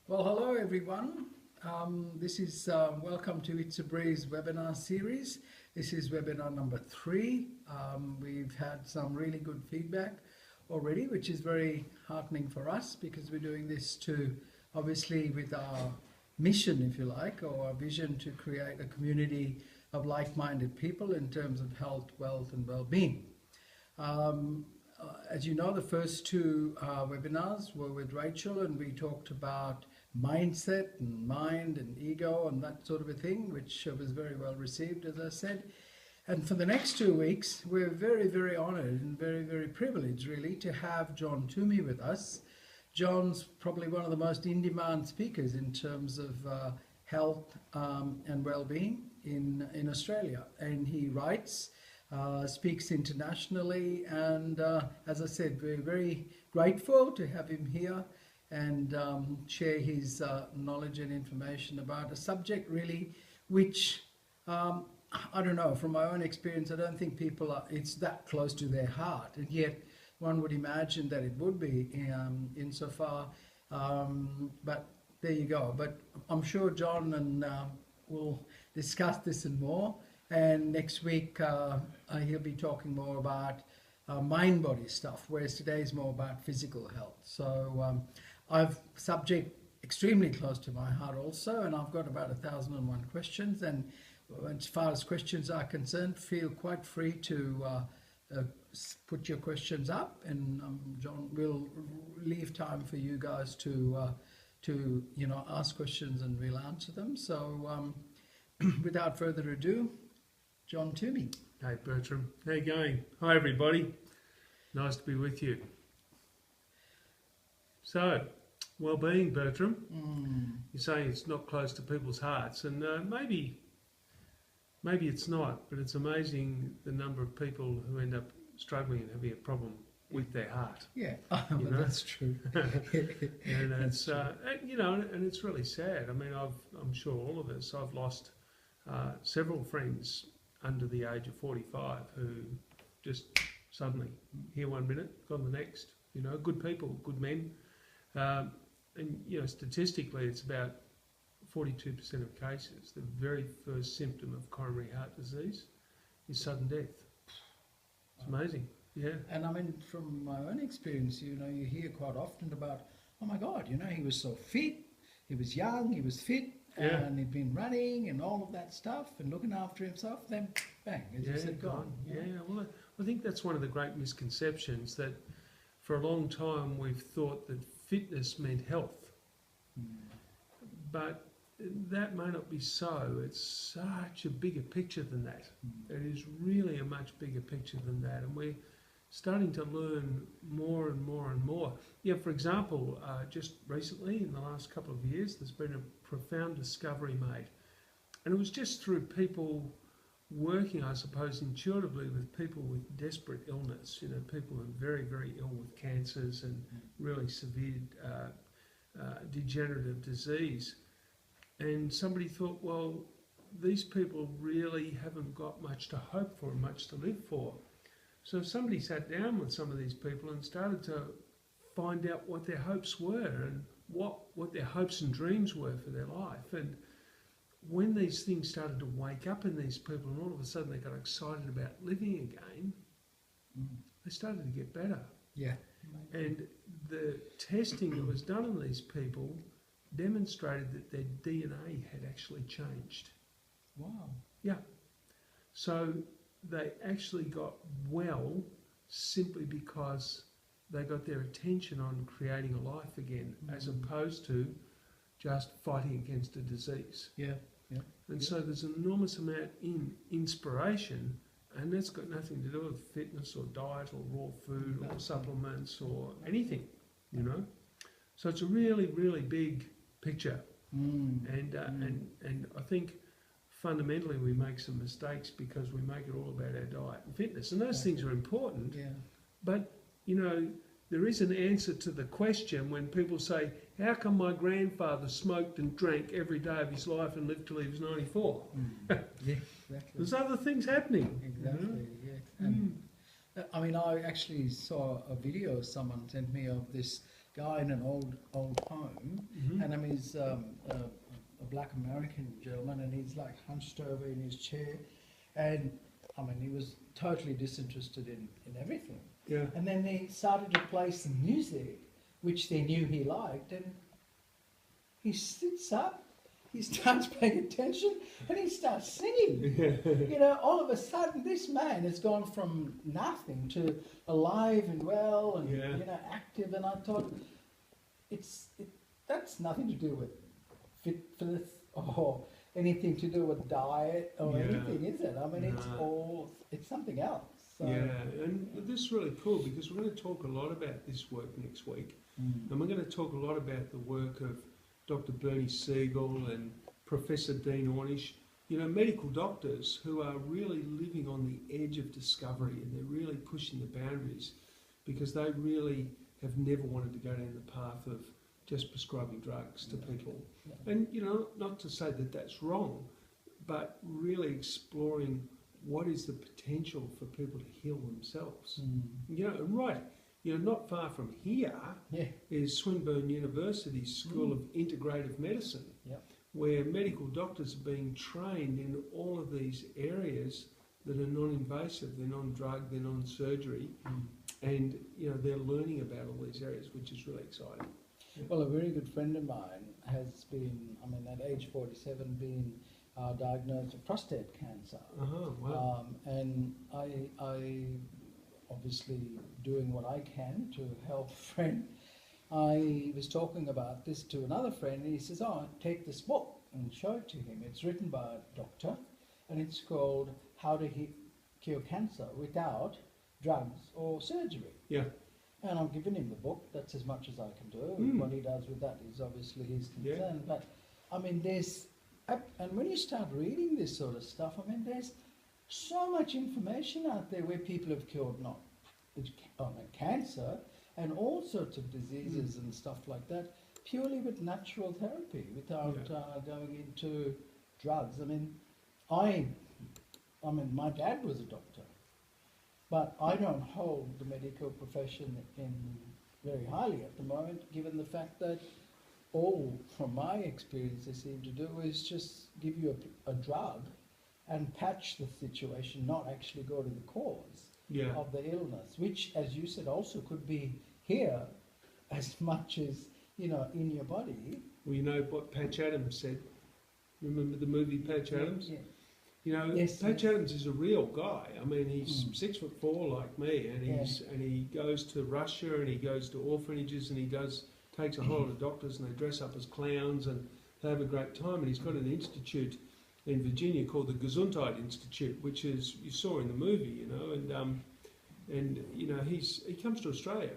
Well, hello everyone. This is welcome to It's a Breeze webinar series. This is webinar number 3. We've had some really good feedback already, which is very heartening for us because we're doing this to, obviously, with our mission, if you like, or our vision to create a community of like-minded people in terms of health, wealth, and well-being. As you know, the first two webinars were with Rachel, and we talked about mindset and mind and ego and that sort of a thing, which was very well received, as I said. And for the next 2 weeks, we're very, very honoured and very, very privileged, really, to have John Toomey with us. John's probably one of the most in-demand speakers in terms of health and well-being in Australia. And he writes, speaks internationally, and as I said, we're very grateful to have him here and share his knowledge and information about a subject really which, I don't know, from my own experience, I don't think it's that close to their heart, and yet one would imagine that it would be insofar, but there you go. But I'm sure John and will discuss this and more, and next week he'll be talking more about mind-body stuff, whereas today is more about physical health. So I've subject extremely close to my heart also, and I've got about 1,001 questions, and as far as questions are concerned, feel quite free to put your questions up, and John will leave time for you guys to ask questions, and we'll answer them. So without further ado, John Toomey. Hey Bertram, how you going? Hi everybody, nice to be with you. So, well-being, Bertram. You're saying it's not close to people's hearts, and maybe it's not, but it's amazing the number of people who end up struggling and having a problem with their heart. Yeah, that's true. And it's and it's really sad. I mean, I'm sure all of us. I've lost several friends under the age of 45 who just suddenly here one minute, gone the next. Good people, good men. And statistically, it's about 42% of cases. The very first symptom of coronary heart disease is sudden death. It's amazing, yeah. And I mean, from my own experience, you hear quite often about, oh my God, he was so fit, he was young, he was fit, and he'd been running and all of that stuff and looking after himself. Then, bang, as you said, gone. Yeah, well, I think that's one of the great misconceptions, that for a long time we've thought that fitness meant health. But that may not be so. It's such a bigger picture than that. It is really a much bigger picture than that, and we're starting to learn more and more and more. Yeah, for example, just recently, in the last couple of years, there's been a profound discovery made, and it was just through people working, I suppose, intuitively with people with desperate illness, people who are very, very ill with cancers and really severe degenerative disease. And somebody thought, well, these people really haven't got much to hope for and much to live for. So somebody sat down with some of these people and started to find out what their hopes were and what their hopes and dreams were for their life. And when these things started to wake up in these people and all of a sudden they got excited about living again, they started to get better. Yeah. And the testing that was done on these people demonstrated that their DNA had actually changed. Wow. Yeah. So they actually got well simply because they got their attention on creating a life again, as opposed to just fighting against a disease. Yeah. And so there's an enormous amount in inspiration, and that's got nothing to do with fitness or diet or raw food or supplements or anything, So it's a really, really big picture. And I think fundamentally we make some mistakes because we make it all about our diet and fitness, and those things are important. Yeah. But there is an answer to the question when people say, how come my grandfather smoked and drank every day of his life and lived till he was 94? Yeah, exactly. There's other things happening. Exactly, yeah. And, I mean, I actually saw a video someone sent me of this guy in an old home, and I mean he's a black American gentleman, and he's like hunched over in his chair, and I mean he was totally disinterested in everything. Yeah. And then they started to play some music, which they knew he liked, and he sits up, he starts paying attention, and he starts singing. You know, all of a sudden, this man has gone from nothing to alive and well and you know, active. And I thought, that's nothing to do with fitness or anything to do with diet or anything, is it? I mean, it's something else. So. Yeah, and this is really cool because we're going to talk a lot about this work next week, and we're going to talk a lot about the work of Dr. Bernie Siegel and Professor Dean Ornish, you know, medical doctors who are really living on the edge of discovery, and they're really pushing the boundaries because they really have never wanted to go down the path of just prescribing drugs to people. And, you know, not to say that that's wrong, but really exploring what is the potential for people to heal themselves. You know, right, you know, not far from here is Swinburne University's School of Integrative Medicine, where medical doctors are being trained in all of these areas that are non-invasive, they're non-drug, they're non-surgery, and, you know, they're learning about all these areas, which is really exciting. Well, a very good friend of mine has been, I mean, at age 47, been diagnosed with prostate cancer. Wow. And I obviously doing what I can to help a friend. I was talking about this to another friend, and he says, "Oh, take this book," and show it to him. It's written by a doctor, and it's called How to Cure Cancer Without Drugs or Surgery. Yeah. And I've given him the book. That's as much as I can do. What he does with that is obviously his concern. But I mean, and when you start reading this sort of stuff, I mean, there's so much information out there where people have cured not cancer and all sorts of diseases and stuff like that purely with natural therapy without going into drugs. I mean, my dad was a doctor, but I don't hold the medical profession in very highly at the moment, given the fact that all, from my experience, they seem to do is just give you a drug and patch the situation, not actually go to the cause of the illness, which, as you said, also could be here as much as, you know, in your body. Well, you know what Patch Adams said? Remember the movie Patch Adams? Yeah. You know, Patch Adams is a real guy. I mean, he's 6'4" like me, and he goes to Russia and he goes to orphanages and he takes a whole lot of doctors and they dress up as clowns and they have a great time. And he's got an institute in Virginia called the Gesundheit Institute, which is, you saw in the movie, you know, and you know, he comes to Australia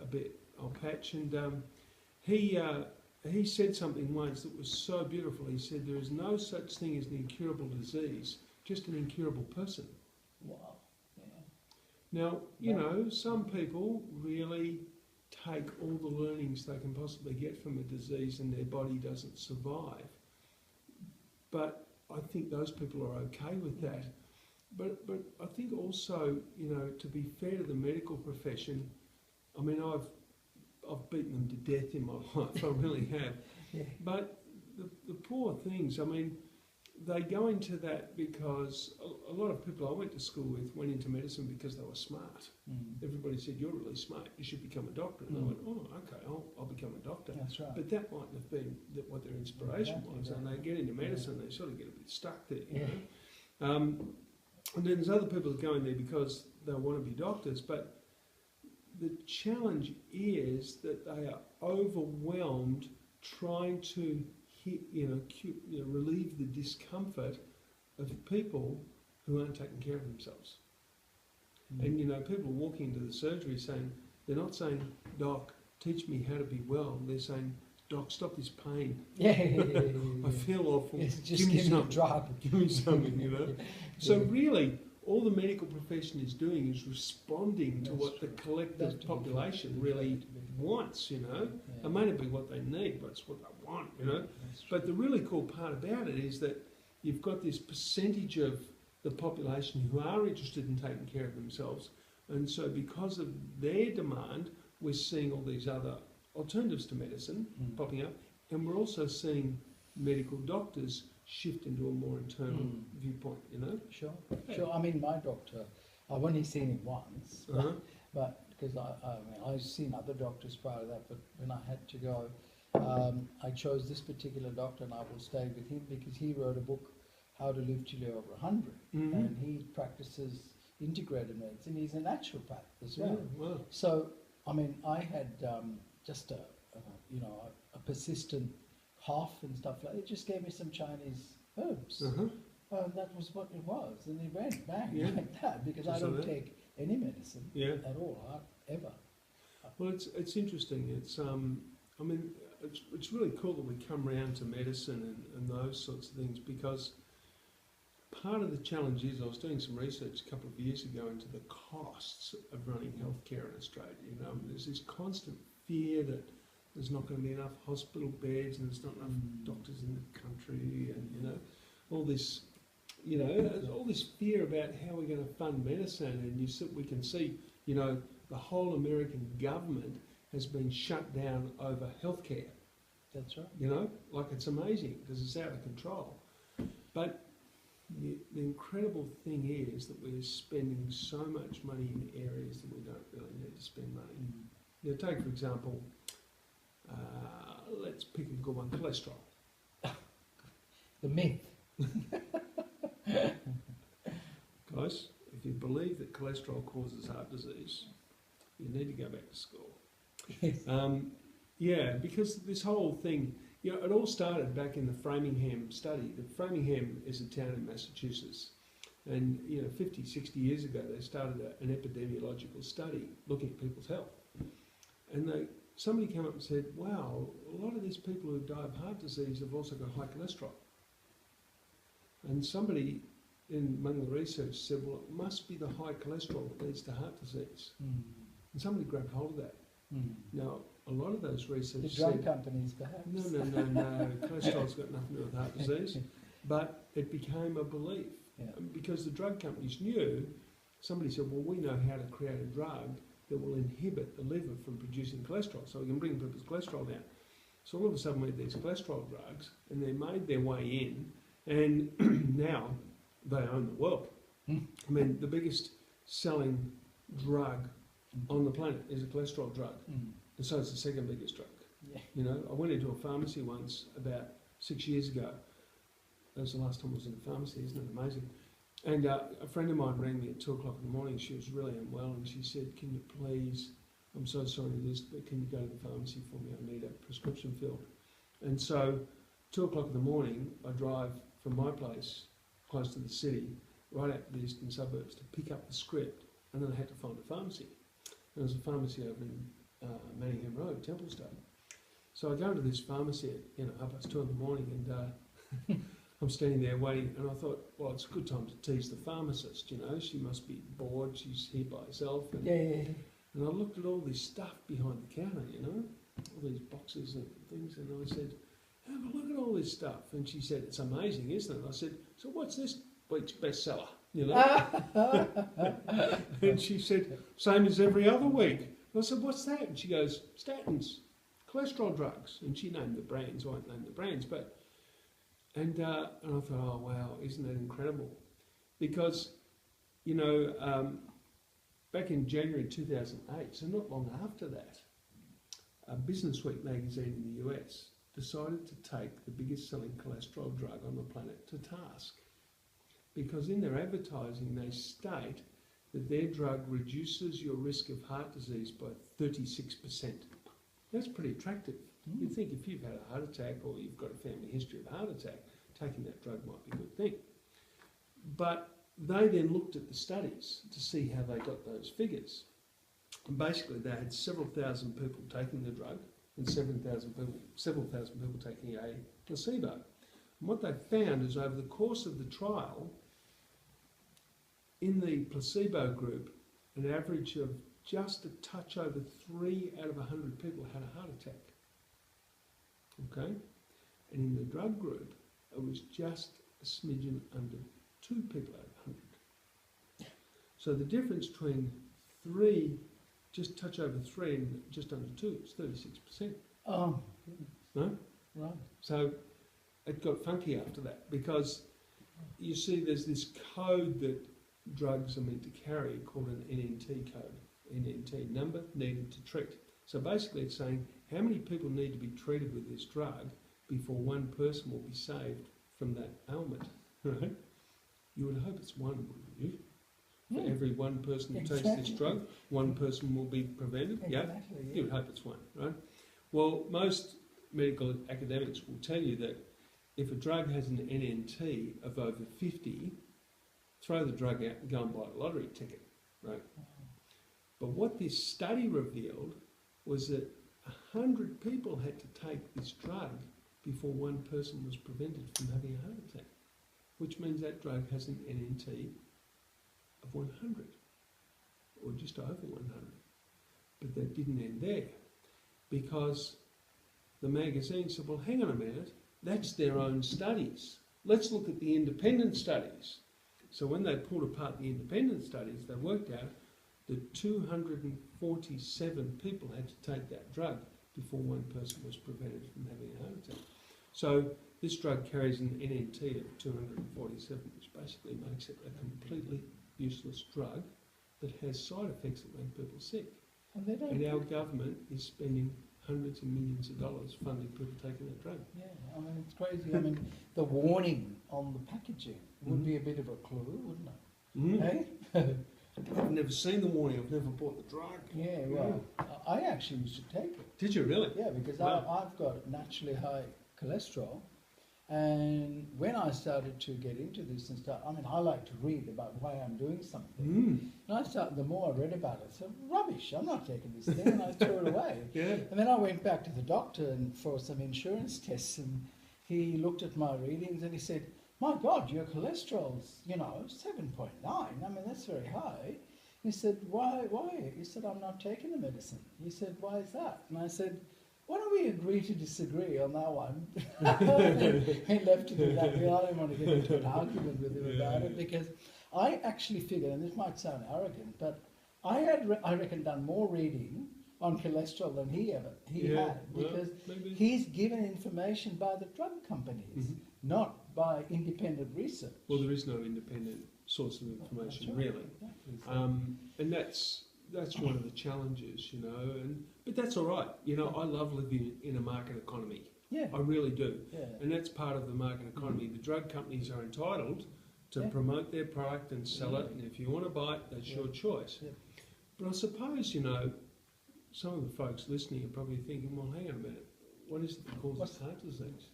a bit, old Patch, and he said something once that was so beautiful. He said, "There is no such thing as an incurable disease, just an incurable person." Wow. Yeah. Now, you know, some people really take all the learnings they can possibly get from a disease and their body doesn't survive. But I think those people are okay with that. But I think also, you know, to be fair to the medical profession, I mean, I've beaten them to death in my life, I really have. But the poor things, I mean, they go into that because a lot of people I went to school with went into medicine because they were smart. Everybody said, "You're really smart, you should become a doctor." And I went, "Oh, okay, I'll become a doctor." That's right. But that mightn't have been what their inspiration was. And they get into medicine, they sort of get a bit stuck there, you know. And then there's other people that go in there because they want to be doctors, but the challenge is that they are overwhelmed trying to relieve the discomfort of people who aren't taking care of themselves. And, you know, people walking into the surgery saying, they're not saying, "Doc, teach me how to be well." They're saying, "Doc, stop this pain. I feel awful. Give me some drug. Give me something," you know. So really, all the medical profession is doing is responding to what the collective population really wants, you know. It may not be what they need, but it's what they want, you know. But the really cool part about it is that you've got this percentage of the population who are interested in taking care of themselves, and so because of their demand, we're seeing all these other alternatives to medicine popping up, and we're also seeing medical doctors shift into a more internal viewpoint, you know? Sure. I mean, my doctor, I've only seen him once, but because I mean, I've seen other doctors prior to that, but when I had to go, I chose this particular doctor, and I will stay with him because he wrote a book, How to Live Till You're Over 100, and he practices integrated medicine. He's a naturopath as well. Yeah, wow. So, I mean, I had just a persistent cough and stuff like that. It just gave me some Chinese herbs. That was what it was, and it went bang like that because Just I don't like that. take any medicine at all, ever. Well, it's interesting. It's I mean, it's really cool that we come around to medicine and those sorts of things, because part of the challenge is, I was doing some research a couple of years ago into the costs of running healthcare in Australia. You know, there's this constant fear that there's not going to be enough hospital beds and there's not enough doctors in the country, and you know, all this, you know, there's all this fear about how we're going to fund medicine. And we can see, you know, the whole American government has been shut down over healthcare. That's right. You know, like, it's amazing because it's out of control. But the incredible thing is that we're spending so much money in areas that we don't really need to spend money. You know, take for example, let's pick a good one, cholesterol. The myth. Guys, if you believe that cholesterol causes heart disease, you need to go back to school. Yes. Yeah, because this whole thing, you know, it all started back in the Framingham study. The Framingham is a town in Massachusetts. And, you know, 50, 60 years ago, they started an epidemiological study looking at people's health. And somebody came up and said, wow, a lot of these people who die of heart disease have also got high cholesterol. And somebody among the research said, well, it must be the high cholesterol that leads to heart disease. And somebody grabbed hold of that. Now, a lot of those research The drug companies, perhaps. No. Cholesterol's got nothing to do with heart disease. But it became a belief. Because the drug companies knew, somebody said, well, we know how to create a drug that will inhibit the liver from producing cholesterol, so we can bring people's cholesterol down. So all of a sudden we had these cholesterol drugs, and they made their way in, and now they own the world. I mean, the biggest selling drug on the planet is a cholesterol drug, and so it's the second biggest drug. You know, I went into a pharmacy once about 6 years ago. That was the last time I was in a pharmacy. Isn't it amazing? And a friend of mine rang me at 2 o'clock in the morning. She was really unwell, and she said, can you please, I'm so sorry to this, but can you go to the pharmacy for me? I need a prescription filled. And so 2 o'clock in the morning, I drive from my place close to the city, right out to the eastern suburbs, to pick up the script, and then I had to find a pharmacy. There was a pharmacy over in Manningham Road, Templestowe. So I go into this pharmacy at 2:30 in the morning, and I'm standing there waiting, and I thought, well, it's a good time to tease the pharmacist, you know, she must be bored, she's here by herself. And, and I looked at all this stuff behind the counter, you know, all these boxes and things, and I said, have a look at all this stuff. And she said, it's amazing, isn't it? I said, so what's this week's bestseller, you know? And she said, same as every other week. And I said, what's that? And she goes, statins, cholesterol drugs. And she named the brands. I won't name the brands, but... And I thought, oh, wow, isn't that incredible? Because, you know, back in January 2008, so not long after that, Business Week magazine in the US decided to take the biggest selling cholesterol drug on the planet to task. Because in their advertising, they state that their drug reduces your risk of heart disease by 36%. That's pretty attractive. You'd think if you've had a heart attack or you've got a family history of a heart attack, taking that drug might be a good thing. But they then looked at the studies to see how they got those figures. And basically they had several thousand people taking the drug and several thousand people taking a placebo. And what they found is over the course of the trial, in the placebo group, an average of just a touch over 3 out of 100 people had a heart attack. Okay? And in the drug group, it was just a smidgen under 2 people out of 100. So the difference between 3 just touch over 3 and just under 2, it's 36%. Oh, No? right. So it got funky after that because you see there's this code that drugs are meant to carry called an NNT code. NNT, number needed to treat. So basically it's saying how many people need to be treated with this drug before one person will be saved from that ailment, right? You would hope it's one, wouldn't you? For every one person who takes this drug, one person will be prevented. Exactly, Yeah? You would hope it's one, right? Well, most medical academics will tell you that if a drug has an NNT of over 50, throw the drug out and go and buy a lottery ticket, right? But what this study revealed was that 100 people had to take this drug before one person was prevented from having a heart attack, which means that drug has an NNT of 100, or just over 100. But that didn't end there, because the magazine said, well, hang on a minute, that's their own studies. Let's look at the independent studies. So when they pulled apart the independent studies, they worked out that 247 people had to take that drug before one person was prevented from having a heart attack. So this drug carries an NNT of 247, which basically makes it a completely useless drug that has side effects that make people sick. And our government is spending hundreds of millions of dollars funding people taking that drug. Yeah, I mean, it's crazy. I mean, the warning on the packaging would be a bit of a clue, wouldn't it? Hey? I've never seen the warning, I've never bought the drug. Yeah, well, I actually used to take it. Did you really? Yeah, because Wow. I've got naturally high cholesterol. And when I started to get into this and stuff, I mean, I like to read about why I'm doing something. And the more I read about it, I said, rubbish, I'm not taking this thing, and I threw it away. Yeah. And then I went back to the doctor for some insurance tests, and he looked at my readings and he said, my God, your cholesterol's, 7.9. I mean, that's very high. He said, why? He said, I'm not taking the medicine. He said, why is that? And I said, why don't we agree to disagree on that one? He left it at that. I didn't want to get into an argument with him about it, because I actually figured, and this might sound arrogant, but I reckon, done more reading on cholesterol than he had, because he's given information by the drug companies, not by independent research. Well, there is no independent source of information, really. And that's one of the challenges, but that's all right. I love living in a market economy. Yeah. I really do. Yeah. And that's part of the market economy. The drug companies are entitled to promote their product and sell it, and if you want to buy it, that's your choice. Yeah. But I suppose, some of the folks listening are probably thinking, well, hang on a minute, what is it that causes heart disease?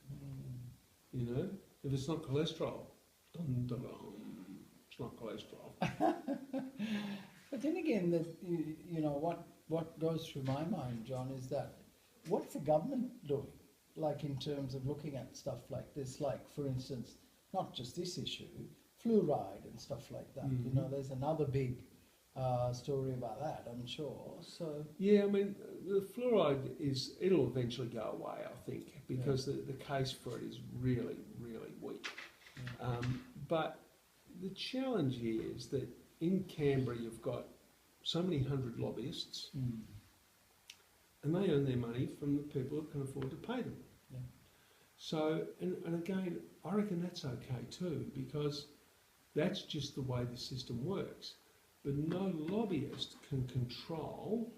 If it's not cholesterol, it's not cholesterol. But then again, what goes through my mind, John, is that what's the government doing? Like in terms of looking at stuff like this, like for instance, not just this issue, fluoride and stuff like that. There's another big story about that, I'm sure. So yeah, I mean, the fluoride it'll eventually go away, I think, because the case for it is really, really weak. Yeah. But the challenge is that in Canberra you've got so many hundred lobbyists, and they earn their money from the people who can afford to pay them. Yeah. So, and again, I reckon that's okay too, because that's just the way the system works. But no lobbyist can control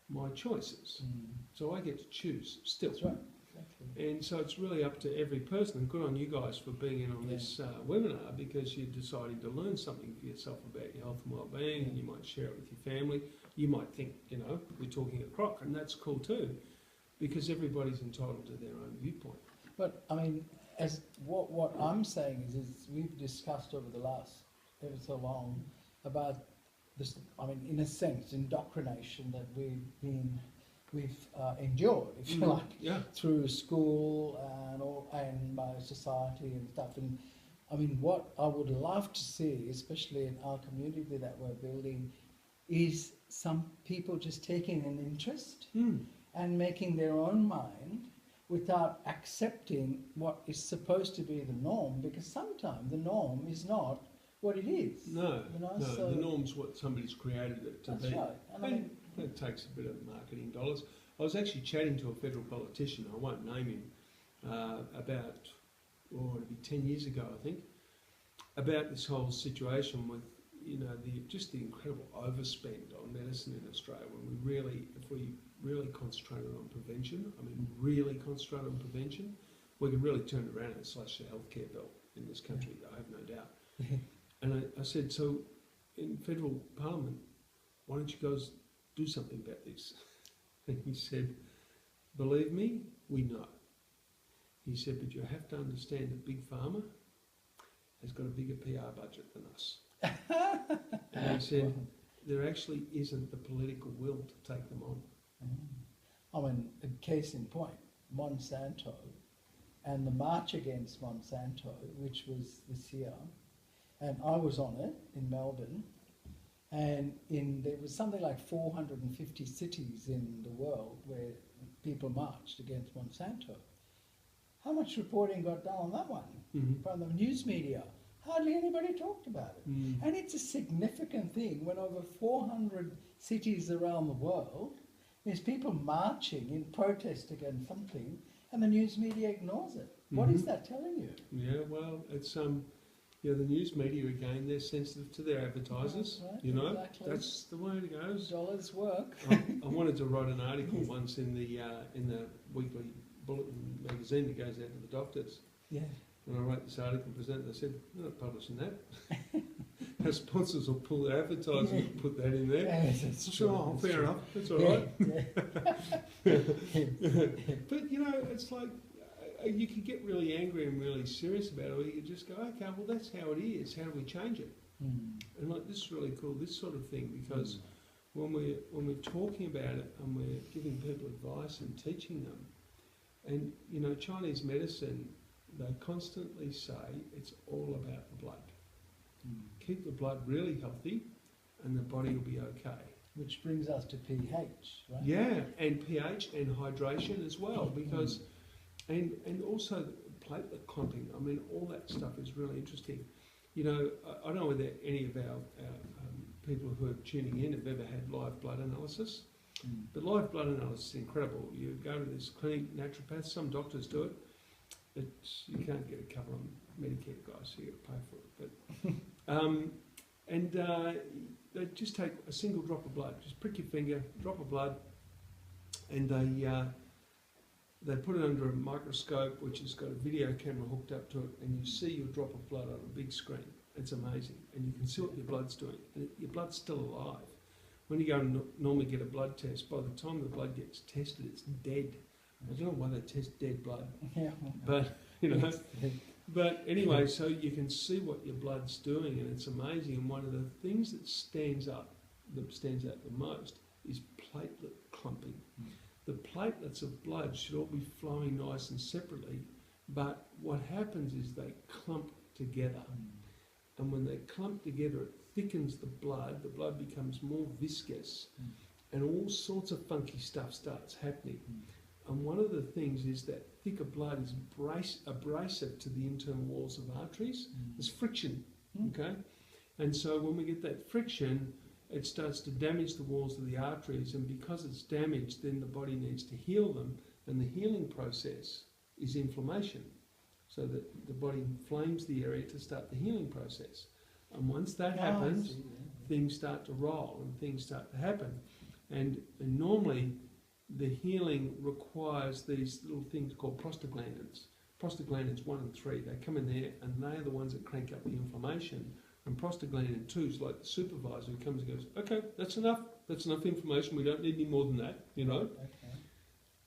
my choices. So I get to choose still. That's right. Exactly. And so it's really up to every person. And good on you guys for being in on this webinar, because you're deciding to learn something for yourself about your health and well-being, and you might share it with your family. You might think, we're talking a crock, and that's cool too, because everybody's entitled to their own viewpoint. But I mean, as what I'm saying is we've discussed over the last ever so long about this. I mean, in a sense, indoctrination that we've endured, if you like, through school and by society and stuff. And I mean, what I would love to see, especially in our community that we're building, is some people just taking an interest and making their own mind without accepting what is supposed to be the norm, because sometimes the norm is not what it is. No, So the norm's what somebody's created it to be. That's right. And I mean, That takes a bit of marketing dollars. I was actually chatting to a federal politician, I won't name him, about, it'll be 10 years ago, I think, about this whole situation with, you know, just the incredible overspend on medicine in Australia. When if we really concentrated on prevention, really concentrated on prevention, we could really turn it around and slash the healthcare bill in this country, I have no doubt. And I said, so in federal parliament, why don't you guys do something about this? And he said, believe me, we know. He said, but you have to understand that Big Pharma has got a bigger PR budget than us. And he said, there actually isn't the political will to take them on. I mean, a case in point, Monsanto and the march against Monsanto, which was this year, and I was on it in Melbourne, and there was something like 450 cities in the world where people marched against Monsanto. How much reporting got done on that one from the news media? Hardly anybody talked about it. And it's a significant thing when over 400 cities around the world, there's people marching in protest against something, and the news media ignores it. What is that telling you? Yeah, well, it's the news media again, they're sensitive to their advertisers. Right, you know, exactly. That's the way it goes. Dollars work. I wanted to write an article once in the weekly bulletin magazine that goes out to the doctors. Yeah. And I wrote this article and presented. I said, we're not publishing that. Our sponsors will pull their advertising and put that in there. Yes, that's true. Oh, fair enough. That's all right. But, you know, it's like, you can get really angry and really serious about it, or you can just go, okay, well, that's how it is. How do we change it? And like, this is really cool, this sort of thing, because when we're talking about it and we're giving people advice and teaching them, and, you know, Chinese medicine, they constantly say it's all about the blood. Keep the blood really healthy and the body will be okay. Which brings us to pH, right? Yeah, and pH and hydration as well, because, and also platelet clumping, I mean, all that stuff is really interesting. You know, I don't know whether any of our people who are tuning in have ever had live blood analysis, but live blood analysis is incredible. You go to this clinic, naturopath, some doctors do it. You can't get it covered on Medicare, guys, so you got to pay for it. But they just take a single drop of blood, just prick your finger, drop of blood, and they put it under a microscope, which has got a video camera hooked up to it, and you see your drop of blood on a big screen. It's amazing, and you can see what your blood's doing, and your blood's still alive. When you go and normally get a blood test, by the time the blood gets tested, it's dead. I don't know why they test dead blood, but you know. But anyway, so you can see what your blood's doing, and it's amazing. And one of the things that stands out the most is platelet clumping. The platelets of blood should all be flowing nice and separately, but what happens is they clump together. And when they clump together, it thickens the blood becomes more viscous, and all sorts of funky stuff starts happening. And one of the things is that thicker blood is abrasive to the internal walls of arteries. There's friction, okay? And so when we get that friction, it starts to damage the walls of the arteries, and because it's damaged, then the body needs to heal them, and the healing process is inflammation. So that the body inflames the area to start the healing process. And once that happens, things start to roll and things start to happen. And normally, the healing requires these little things called prostaglandins. Prostaglandins 1 and 3, they come in there and they're the ones that crank up the inflammation. And prostaglandin 2 is like the supervisor who comes and goes, okay, that's enough information, we don't need any more than that, you know.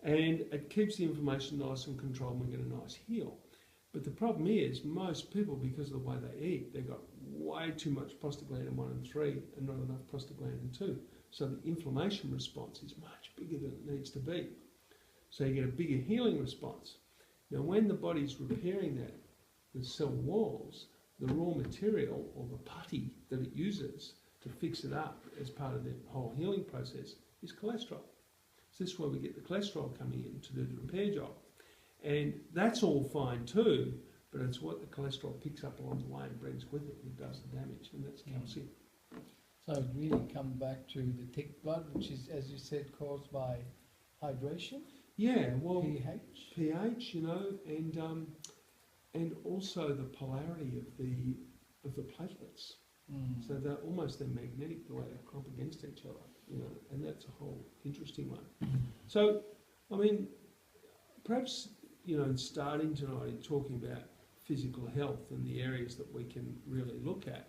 And it keeps the inflammation nice and controlled and we get a nice heal. But the problem is, most people, because of the way they eat, they've got way too much prostaglandin 1 and 3 and not enough prostaglandin 2. So the inflammation response is much bigger than it needs to be. So you get a bigger healing response. Now when the body's repairing the cell walls, the raw material, or the putty that it uses to fix it up as part of the whole healing process, is cholesterol. So this is where we get the cholesterol coming in to do the repair job. And that's all fine too, but it's what the cholesterol picks up along the way and brings with it and does the damage, and that's calcium. So it really comes back to the thick blood, which is, as you said, caused by hydration, Yeah, well, pH. pH, you know, and also the polarity of the platelets. Mm. So they're magnetic the way they crop against each other, you know, and that's a whole interesting one. So, I mean, perhaps, you know, in starting tonight in talking about physical health and the areas that we can really look at,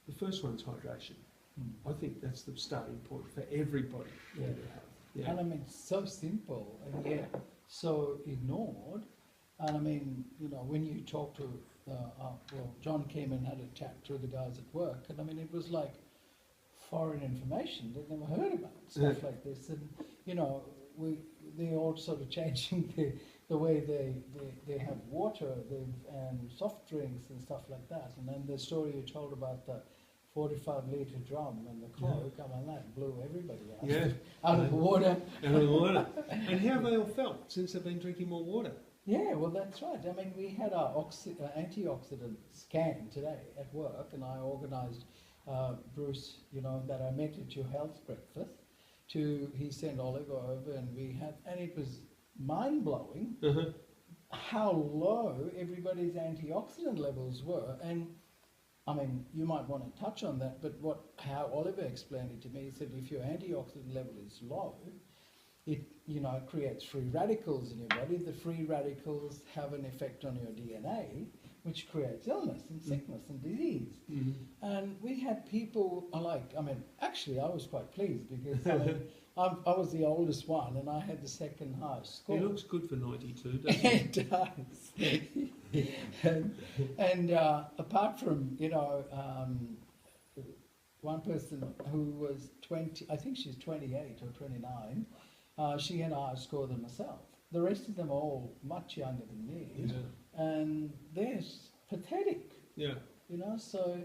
the first one's hydration. Mm. I think that's the starting point for everybody. Yeah. Yeah. And I mean, so simple and yet so ignored. And I mean, you know, when you talk to, John came and had a chat to the guys at work, and I mean, it was like foreign information. They'd never heard about stuff like this. And, you know, they're all sort of changing the way they have water and soft drinks and stuff like that. And then the story you told about the 45-litre drum and the cloak, I mean, that blew everybody out of the water. Out of the water. And how have they all felt since they've been drinking more water? Yeah, well, that's right. I mean, we had our antioxidant scan today at work, and I organised Bruce, you know, that I met at your health breakfast. He sent Oliver over, and it was mind-blowing how low everybody's antioxidant levels were. And I mean, you might want to touch on that, but how Oliver explained it to me, he said if your antioxidant level is low, it creates free radicals in your body. The free radicals have an effect on your DNA, which creates illness and sickness and disease. Mm-hmm. And we had people actually I was quite pleased because I mean, I was the oldest one and I had the second highest score. He looks good for 92, doesn't he? It does. and apart from, one person who was 20, I think she's 28 or 29, she had a higher score than myself. The rest of them are all much younger than me, and they're pathetic. Yeah. So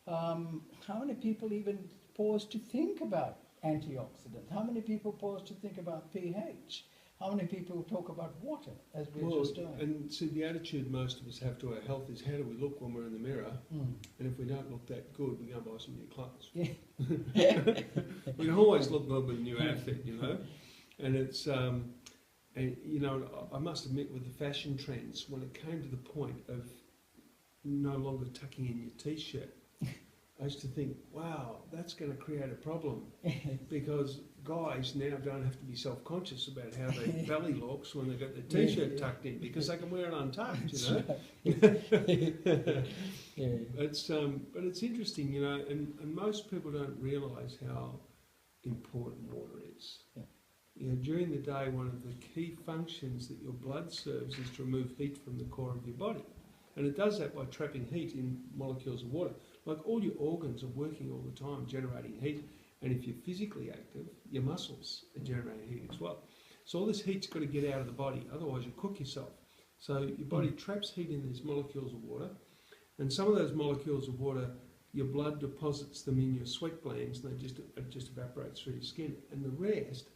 how many people even pause to think about antioxidants? How many people pause to think about pH? How many people talk about water, as we're just doing? And see, the attitude most of us have to our health is how do we look when we're in the mirror? And if we don't look that good, we go and buy some new clothes. Yeah. We can always look good with a new outfit, And it's, I must admit with the fashion trends, when it came to the point of no longer tucking in your t-shirt, I used to think, wow, that's going to create a problem because guys now don't have to be self-conscious about how their belly looks when they've got their t-shirt tucked in because they can wear it untucked, But it's interesting, and most people don't realise how important water is. Yeah. During the day, one of the key functions that your blood serves is to remove heat from the core of your body. And it does that by trapping heat in molecules of water. Like all your organs are working all the time, generating heat. And if you're physically active, your muscles are generating heat as well. So all this heat's got to get out of the body, otherwise you'll cook yourself. So your body traps heat in these molecules of water. And some of those molecules of water, your blood deposits them in your sweat glands, and it just evaporates through your skin. And the rest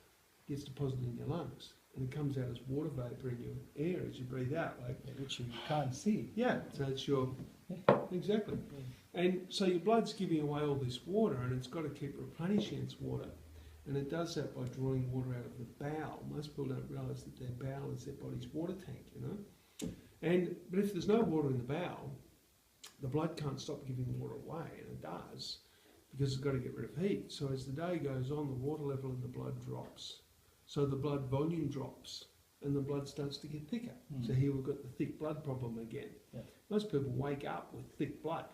gets deposited in your lungs. And it comes out as water vapour in your air as you breathe out, which you can't see. Yeah, so it's exactly. Yeah. And so your blood's giving away all this water, and it's got to keep replenishing its water. And it does that by drawing water out of the bowel. Most people don't realise that their bowel is their body's water tank, But if there's no water in the bowel, the blood can't stop giving water away, and it does, because it's got to get rid of heat. So as the day goes on, the water level in the blood drops. So the blood volume drops and the blood starts to get thicker. So here we've got the thick blood problem again. Yeah. Most people wake up with thick blood,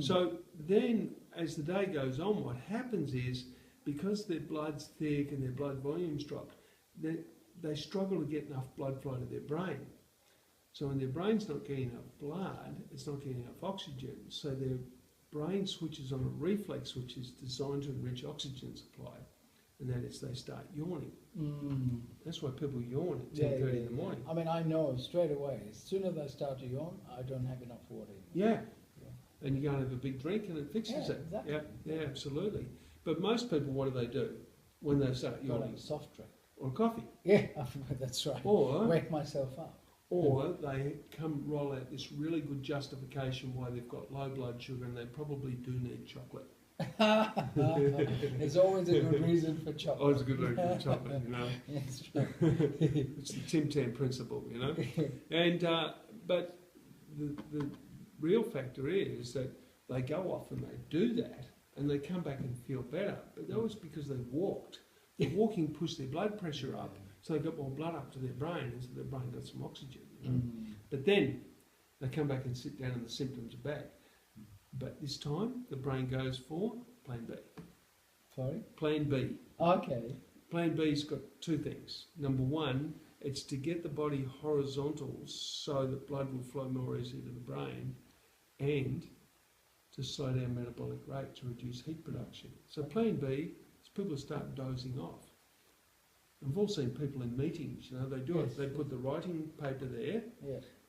So then as the day goes on, what happens is because their blood's thick and their blood volume's dropped, they struggle to get enough blood flow to their brain. So when their brain's not getting enough blood, it's not getting enough oxygen. So their brain switches on a reflex which is designed to enrich oxygen supply. And that is they start yawning. That's why people yawn at 10:30 in the morning. I mean, I know straight away, as soon as I start to yawn, I don't have enough water. Yeah. And you go and have a big drink and it fixes it. Exactly. Yeah, absolutely. But most people, what do when they start yawning? Got a soft drink. Or coffee. Yeah, that's right. Or wake myself up. Or they roll out this really good justification why they've got low blood sugar and they probably do need chocolate. There's always a good reason for chocolate. Always a good reason for chocolate, you know. That's right. It's the Tim Tam principle, you know. And but the real factor is that they go off and they do that and they come back and feel better. But that was because they walked. The walking pushed their blood pressure up, so they got more blood up to their brain, and so their brain got some oxygen. You know? But then they come back and sit down and the symptoms are back. But this time the brain goes for Plan B. Sorry? Plan B. Okay. Plan B's got two things. Number one, it's to get the body horizontal so that blood will flow more easily to the brain, and to slow down metabolic rate to reduce heat production. So Plan B is people start dozing off. We've all seen people in meetings, you know, they do it. They put the writing paper there,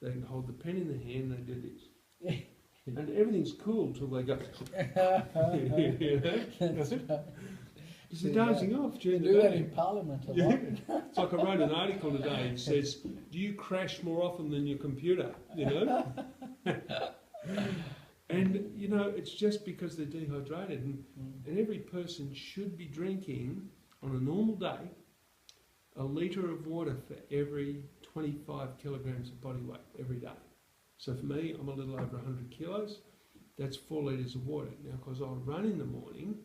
they can hold the pen in the hand, they do this. And everything's cool till they go. You know? That's right. Because they're dozing off during the do day. that in Parliament a lot. It's like I wrote an article today that says, do you crash more often than your computer? You know? And, you know, it's just because they're dehydrated. And every person should be drinking, on a normal day, a litre of water for every 25 kilograms of body weight every day. So for me, I'm a little over 100 kilos. That's 4 litres of water. Now, because I run in the morning,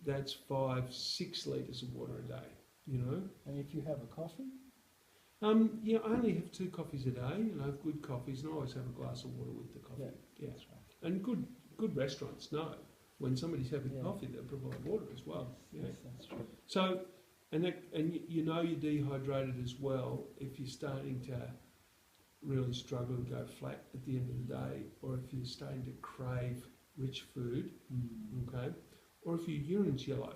that's 5-6 litres of water a day, you know. And if you have a coffee? Yeah, I only have 2 coffees a day, and I have good coffees, and I always have a glass of water with the coffee. Yeah. That's right. And good restaurants know when somebody's having coffee, they provide water as well. Yes, that's true. So, and you know you're dehydrated as well if you're starting to really struggle and go flat at the end of the day, or if you're starting to crave rich food, okay, or if your urine's yellow,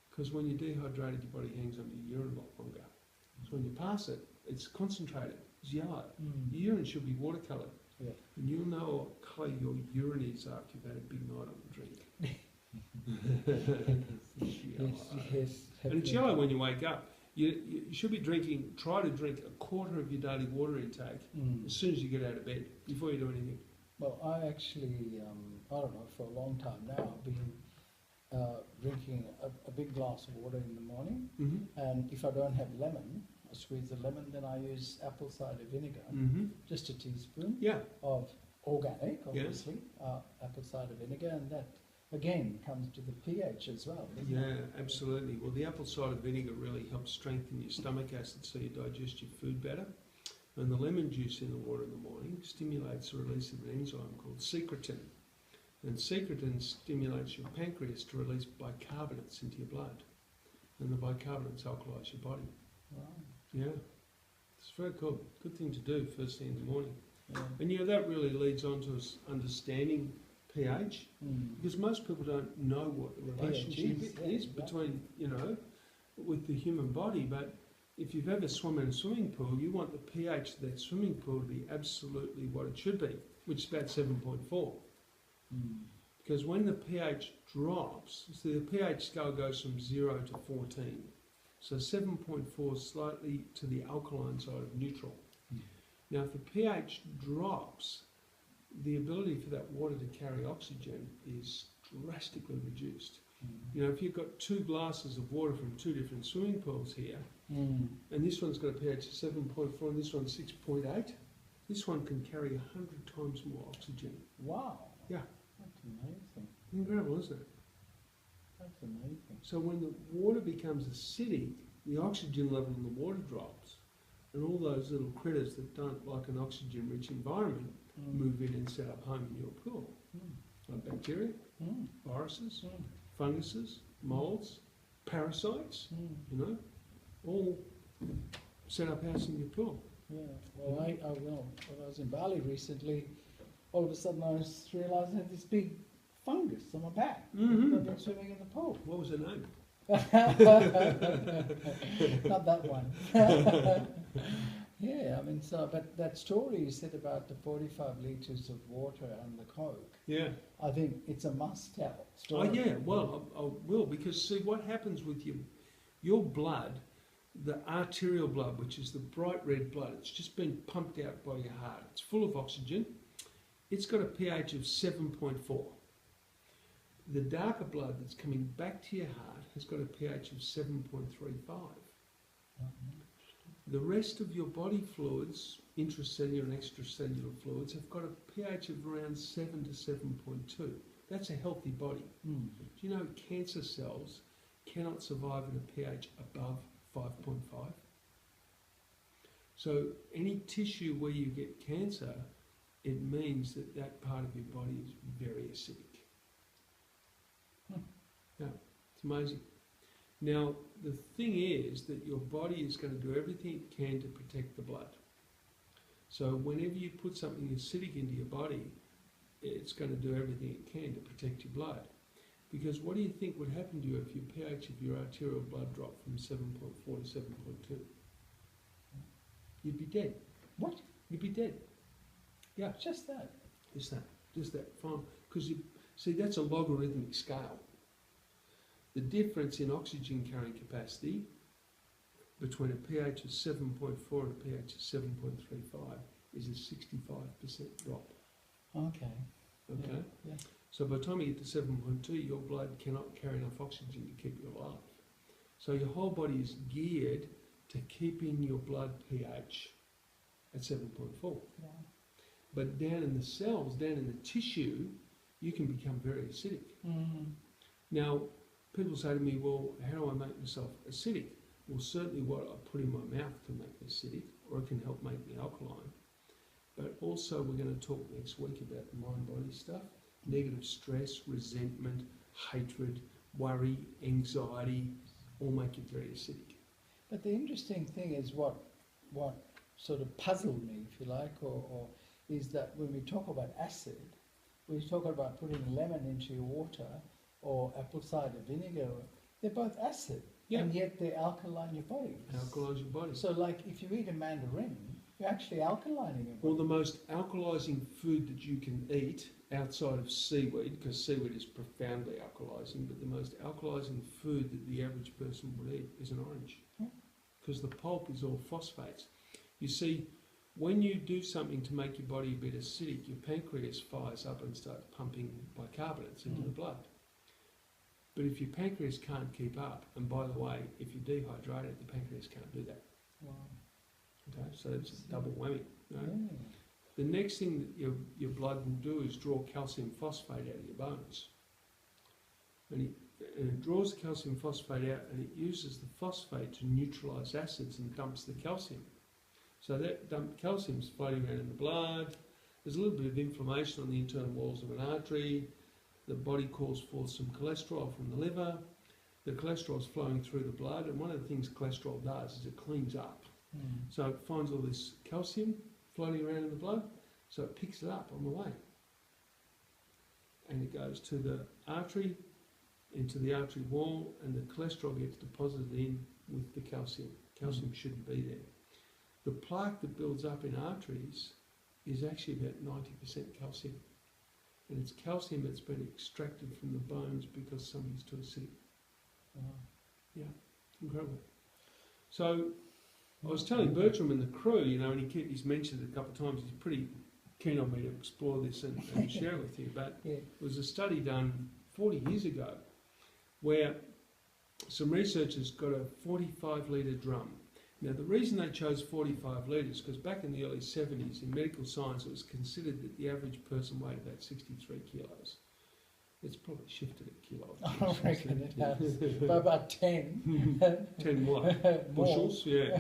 because when you're dehydrated, your body hangs on to your urine a lot longer. So when you pass it, it's concentrated, it's yellow. Your urine should be watercoloured. Yeah. And you'll know what colour your urine is after you've had a big night on the drink. Yes. And it's yellow when you wake up. You should be drinking, try to drink a quarter of your daily water intake as soon as you get out of bed, before you do anything. Well, I actually, I don't know, for a long time now, I've been drinking a big glass of water in the morning, and if I don't have lemon, I squeeze a lemon, then I use apple cider vinegar, just a teaspoon of organic, obviously, apple cider vinegar, and that again comes to the pH as well. Yeah, absolutely. Well, the apple cider vinegar really helps strengthen your stomach acid so you digest your food better. And the lemon juice in the water in the morning stimulates the release of an enzyme called secretin. And secretin stimulates your pancreas to release bicarbonates into your blood. And the bicarbonates alkalise your body. Wow. Yeah. It's very cool. Good thing to do first thing in the morning. Yeah. And yeah, that really leads on to us understanding pH, because most people don't know what the relationship is between, you know, with the human body. But if you've ever swum in a swimming pool, you want the pH of that swimming pool to be absolutely what it should be, which is about 7.4. Because when the pH drops, so the pH scale goes from 0 to 14. So 7.4 is slightly to the alkaline side of neutral. Now if the pH drops, the ability for that water to carry oxygen is drastically reduced. You know, if you've got 2 glasses of water from 2 different swimming pools here, and this one's got a pH of 7.4 and this one's 6.8, this one can carry 100 times more oxygen. Wow. Yeah. That's amazing. Incredible, isn't it? That's amazing. So when the water becomes acidic, the oxygen level in the water drops, and all those little critters that don't like an oxygen-rich environment move in and set up home in your pool. Like bacteria, viruses, funguses, molds, parasites, you know, all set up house in your pool. Yeah. Well, when I was in Bali recently, all of a sudden I realised I had this big fungus on my back. I've been swimming in the pool. What was her name? Not that one. Yeah, I mean, so, but that story you said about the 45 litres of water and the Coke, I think it's a must-tell story. Oh yeah, well, I will, because see what happens with your blood the arterial blood, which is the bright red blood, it's just been pumped out by your heart. It's full of oxygen. It's got a pH of 7.4. The darker blood that's coming back to your heart has got a pH of 7.35. The rest of your body fluids, intracellular and extracellular fluids, have got a pH of around 7 to 7.2. That's a healthy body. Do you know cancer cells cannot survive at a pH above 5.5? So any tissue where you get cancer, it means that that part of your body is very acidic. Yeah, it's amazing. Now, the thing is that your body is going to do everything it can to protect the blood. So whenever you put something acidic into your body, it's going to do everything it can to protect your blood. Because what do you think would happen to you if your pH of your arterial blood dropped from 7.4 to 7.2? You'd be dead. What? You'd be dead. Yeah. Just that? Just that. Just that. Fine. Because you see, that's a logarithmic scale. The difference in oxygen carrying capacity between a pH of 7.4 and a pH of 7.35 is a 65% drop. Okay. Okay? Yeah. So by the time you get to 7.2, your blood cannot carry enough oxygen to keep you alive. So your whole body is geared to keeping your blood pH at 7.4. Yeah. But down in the cells, down in the tissue, you can become very acidic. Now, people say to me, well, how do I make myself acidic? Well, certainly what I put in my mouth can make me acidic, or it can help make me alkaline. But also we're going to talk next week about the mind-body stuff. Negative stress, resentment, hatred, worry, anxiety, all make you very acidic. But the interesting thing is what sort of puzzled me, if you like, or is that when we talk about acid, we talk about putting lemon into your water or apple cider vinegar, they're both acid, and yet they alkaline your body. Alkalise your body. So like if you eat a mandarin, you're actually alkalining your body. Well, the most alkalising food that you can eat outside of seaweed, because seaweed is profoundly alkalising, but the most alkalising food that the average person would eat is an orange. Because the pulp is all phosphates. You see, when you do something to make your body a bit acidic, your pancreas fires up and starts pumping bicarbonates into the blood. But if your pancreas can't keep up, and by the way, if you're dehydrated, the pancreas can't do that. Wow. Okay, so it's a double whammy. You know? Yeah. The next thing that your blood will do is draw calcium phosphate out of your bones. And it draws the calcium phosphate out, and it uses the phosphate to neutralise acids and dumps the calcium. So that dumped calcium is floating around in the blood. There's a little bit of inflammation on the internal walls of an artery. The body calls forth some cholesterol from the liver. The cholesterol is flowing through the blood, and one of the things cholesterol does is it cleans up. So it finds all this calcium floating around in the blood, so it picks it up on the way. And it goes to the artery, into the artery wall, and the cholesterol gets deposited in with the calcium. Calcium shouldn't be there. The plaque that builds up in arteries is actually about 90% calcium. And it's calcium that's been extracted from the bones because somebody's too acidic. Yeah, incredible. So I was telling Bertram and the crew, you know, and he's mentioned it a couple of times, he's pretty keen on me to explore this and share it with you, but it was a study done 40 years ago where some researchers got a 45-litre drum. Now, the reason they chose 45 litres, because back in the early 70s, in medical science, it was considered that the average person weighed about 63 kilos. It's probably shifted a kilo. I reckon it has. By about 10. 10 what? Bushels, yeah.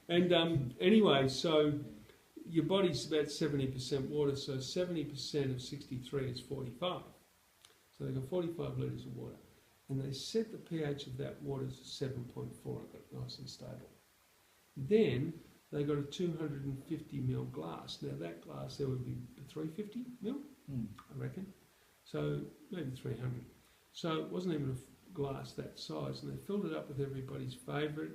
And anyway, so your body's about 70% water, so 70% of 63 is 45. So they got 45 litres of water. And they set the pH of that water to 7.4 and got it nice and stable. Then they got a 250ml glass. Now that glass there would be 350ml, I reckon. So maybe 300. So it wasn't even a glass that size, and they filled it up with everybody's favourite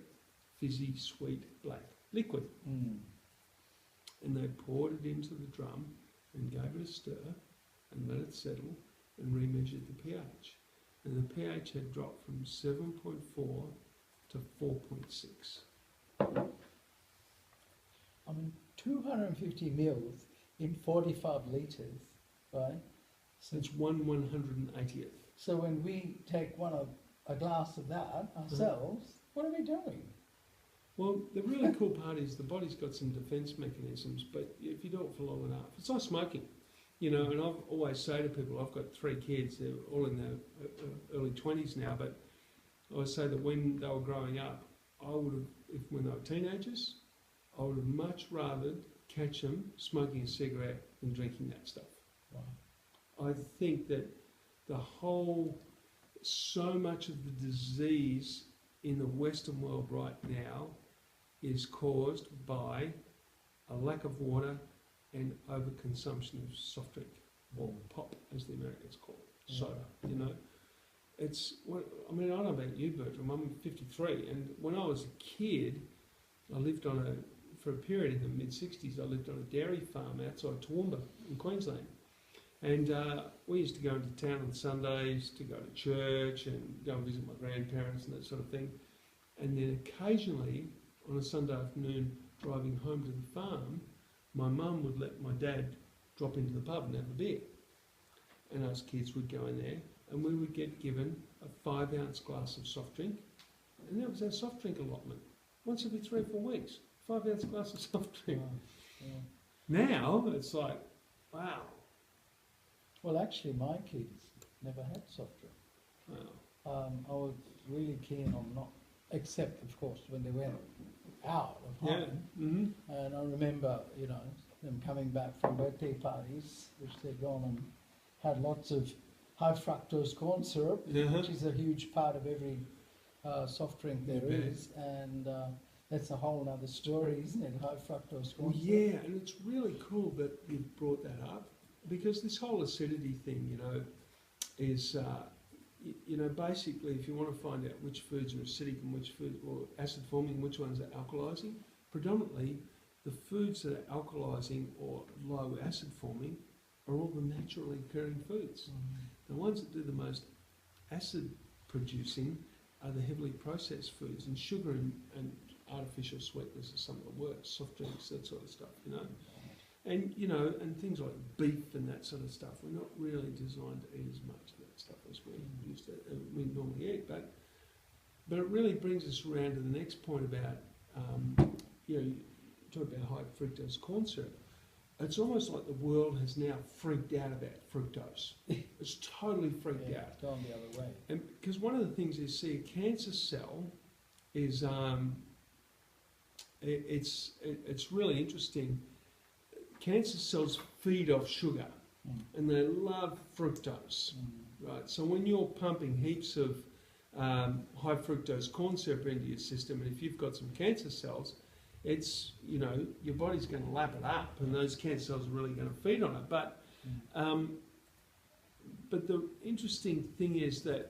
fizzy, sweet, black liquid. And they poured it into the drum and gave it a stir and let it settle and remeasured the pH. And the pH had dropped from 7.4 to 4.6. I mean, 250 mils in 45 litres, right? So, It's 1/180th. so when we take a glass of that ourselves, what are we doing? Well, the really cool part is the body's got some defence mechanisms, but if you do it for long enough, it's like smoking. You know, and I've always say to people, I've got 3 kids, they're all in their early 20s now, but I always say that when they were growing up, I would have, when they were teenagers, I would have much rather catch them smoking a cigarette than drinking that stuff. Wow. I think that so much of the disease in the Western world right now is caused by a lack of water and overconsumption of soft drink, or pop, as the Americans call it, soda. You know, I mean, I don't know about you, Bertram. I'm 53, and when I was a kid, I lived for a period in the mid-60s. I lived on a dairy farm outside Toowoomba in Queensland, and we used to go into town on Sundays to go to church and go and visit my grandparents and that sort of thing. And then occasionally, on a Sunday afternoon, driving home to the farm, my mum would let my dad drop into the pub and have a beer. And us kids would go in there, and we would get given a 5-ounce glass of soft drink, and that was our soft drink allotment. Once every 3 or 4 weeks, 5-ounce glass of soft drink. Yeah. Now, it's like, wow. Well, actually, my kids never had soft drink. Wow. I was really keen on not, except of course when they went out of home. Yeah. Mm-hmm. And I remember, you know, them coming back from birthday parties, which they'd gone and had lots of high fructose corn syrup, which is a huge part of every soft drink there is, and that's a whole other story, isn't it? High fructose corn syrup. Yeah, and it's really cool that you've brought that up, because this whole acidity thing, you know, is, you know, basically if you want to find out which foods are acidic and which foods or acid forming, which ones are alkalising, predominantly the foods that are alkalising or low acid forming are all the naturally occurring foods. The ones that do the most acid producing are the heavily processed foods, and sugar and artificial sweetness are some of the worst, soft drinks, that sort of stuff, you know. And, you know, and things like beef and that sort of stuff, we're not really designed to eat as much of that stuff as we normally eat. But it really brings us around to the next point about, you know, you talk about high fructose corn syrup. It's almost like the world has now freaked out about fructose. It's totally freaked out. It's gone the other way. And because one of the things is, see, a cancer cell is, it's really interesting. Cancer cells feed off sugar, and they love fructose, right? So when you're pumping heaps of high fructose corn syrup into your system, and if you've got some cancer cells, it's, you know, your body's going to lap it up, and those cancer cells are really going to feed on it. But the interesting thing is that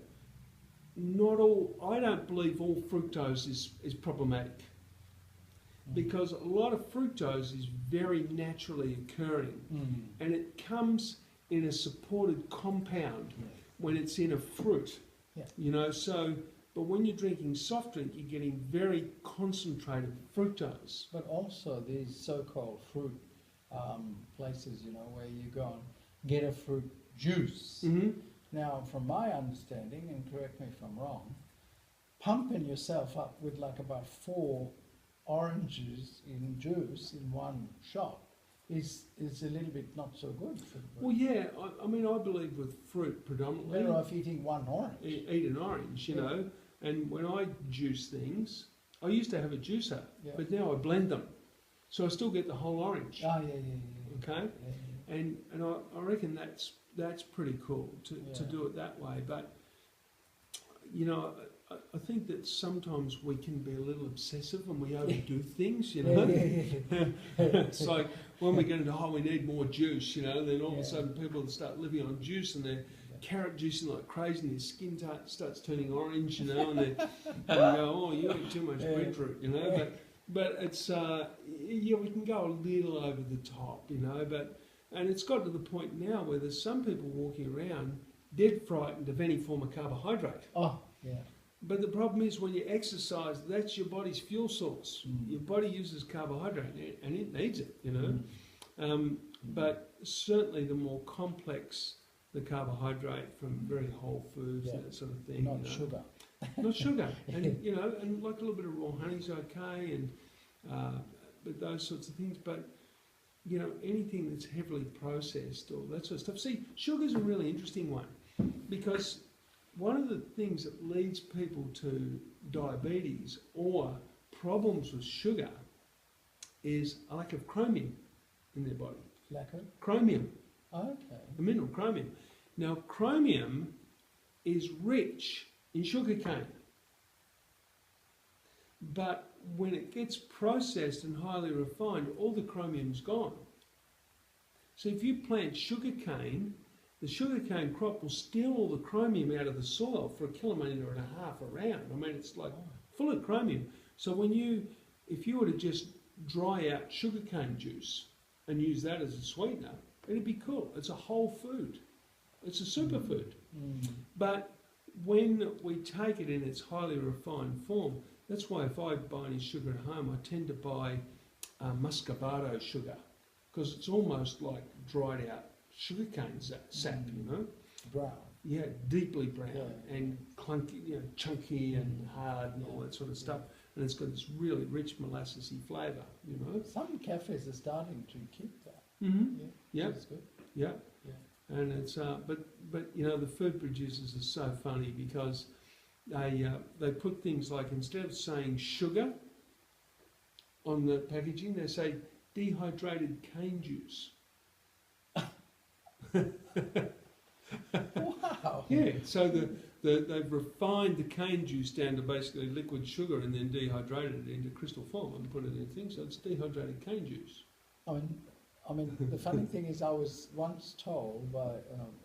I don't believe all fructose is problematic, because a lot of fructose is very naturally occurring, and it comes in a supported compound when it's in a fruit, you know. So, but when you're drinking soft drink, you're getting very concentrated fructose. But also these so-called fruit places, you know, where you go and get a fruit juice. Now, from my understanding, and correct me if I'm wrong, pumping yourself up with like about 4 oranges in juice in one shot is a little bit not so good for the body. Well, yeah, I mean, I believe with fruit predominantly. Better off eating one orange. Eat an orange, you know. And when I juice things, I used to have a juicer, but now I blend them, so I still get the whole orange. Oh, yeah. Okay, and I reckon that's pretty cool to do it that way. But you know, I think that sometimes we can be a little obsessive and we overdo things, you know. It's like when we get into, we need more juice, you know, then all of a sudden people start living on juice and they're carrot juicing like crazy and their skin starts turning orange, you know, and they go, you eat too much beetroot, you know. But it's, we can go a little over the top, you know, and it's got to the point now where there's some people walking around dead frightened of any form of carbohydrate. Oh, yeah. But the problem is when you exercise, that's your body's fuel source. Your body uses carbohydrate and it needs it, you know. But certainly the more complex the carbohydrate from very whole foods and that sort of thing. Not sugar. Not sugar. And, you know, and like a little bit of raw honey's okay, and but those sorts of things. But, you know, anything that's heavily processed or that sort of stuff. See, sugar's a really interesting one because one of the things that leads people to diabetes or problems with sugar is a lack of chromium in their body. Lack of? Chromium. Okay. The mineral chromium. Now, chromium is rich in sugarcane. But when it gets processed and highly refined, all the chromium's gone. So if you plant sugarcane, the sugarcane crop will steal all the chromium out of the soil for 1.5 kilometres around. I mean, it's like full of chromium. So if you were to just dry out sugarcane juice and use that as a sweetener, it'd be cool. It's a whole food. It's a superfood. But when we take it in its highly refined form, that's why if I buy any sugar at home, I tend to buy muscovado sugar, because it's almost like dried out sugarcane sap, you know. Brown. Yeah, deeply brown and clunky, you know, chunky and hard and all that sort of stuff. And it's got this really rich molassesy flavour, you know. Some cafes are starting to keep that. Yeah. That's good. Yeah. Yeah. And it's but you know, the food producers are so funny because they put things like, instead of saying sugar on the packaging, they say dehydrated cane juice. Wow. Yeah, so they've refined the cane juice down to basically liquid sugar and then dehydrated it into crystal form and put it in things. So it's dehydrated cane juice. I mean, the funny thing is, I was once told by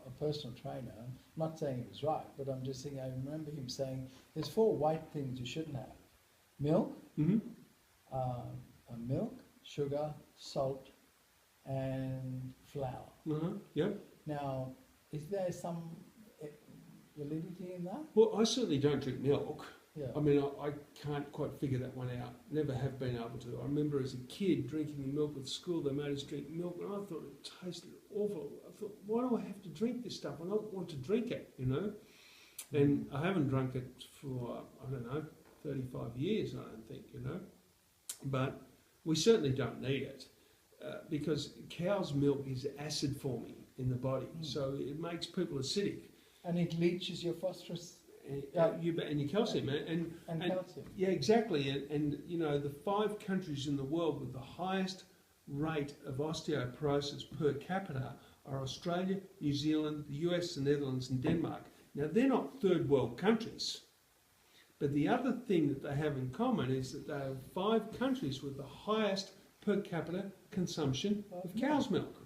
a personal trainer, I'm not saying it was right, but I'm just saying, I remember him saying, there's 4 white things you shouldn't have. Milk, milk, sugar, salt, and flour. Yep. Now, is there some validity in that? Well, I certainly don't drink milk. Yeah. I mean, I can't quite figure that one out. Never have been able to. I remember as a kid drinking the milk at school. They made us drink milk, and I thought it tasted awful. I thought, why do I have to drink this stuff? I don't want to drink it, you know. And I haven't drunk it for, I don't know, 35 years, I don't think, you know. But we certainly don't need it because cow's milk is acid forming in the body, so it makes people acidic. And it leaches your phosphorus and your calcium, and calcium. Yeah, exactly. And you know, the 5 countries in the world with the highest rate of osteoporosis per capita are Australia, New Zealand, the US, the Netherlands, and Denmark. Now, they're not third world countries, but the other thing that they have in common is that they are 5 countries with the highest per capita consumption of cow's milk.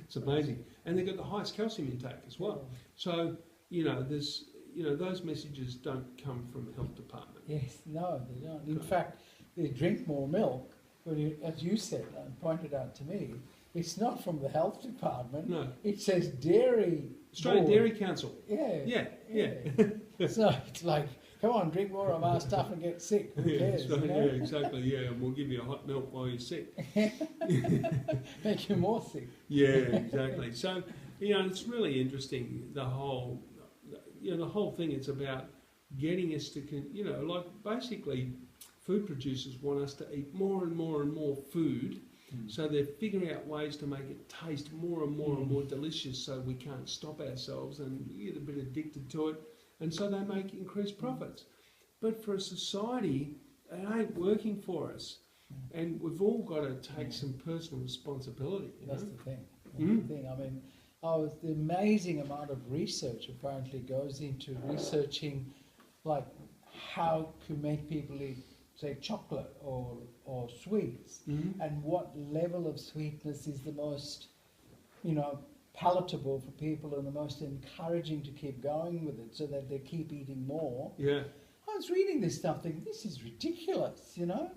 It's amazing. And they've got the highest calcium intake as well. So, you know, there's, you know, those messages don't come from the health department. Yes, no, they don't. In fact, they drink more milk. When you, as you said and pointed out to me, it's not from the health department. No. It says dairy. Australian board. Dairy Council. Yeah. Yeah. So it's like, come on, drink more of our stuff and get sick. Who cares? So, you know? yeah, exactly. Yeah, and we'll give you a hot milk while you're sick. Make you more sick. Yeah, exactly. So, you know, it's really interesting, the whole thing. It's about getting us to, you know, like basically food producers want us to eat more and more and more food. So they're figuring out ways to make it taste more and more and more delicious, so we can't stop ourselves and we get a bit addicted to it. And so they make increased profits. But for a society, it ain't working for us. And we've all got to take some personal responsibility. That's the thing. That's the thing. I mean, the amazing amount of research apparently goes into researching, like, how to make people eat, say, chocolate or sweets, and what level of sweetness is the most, you know, palatable for people and the most encouraging to keep going with it so that they keep eating more. Yeah. I was reading this stuff thinking, this is ridiculous, you know?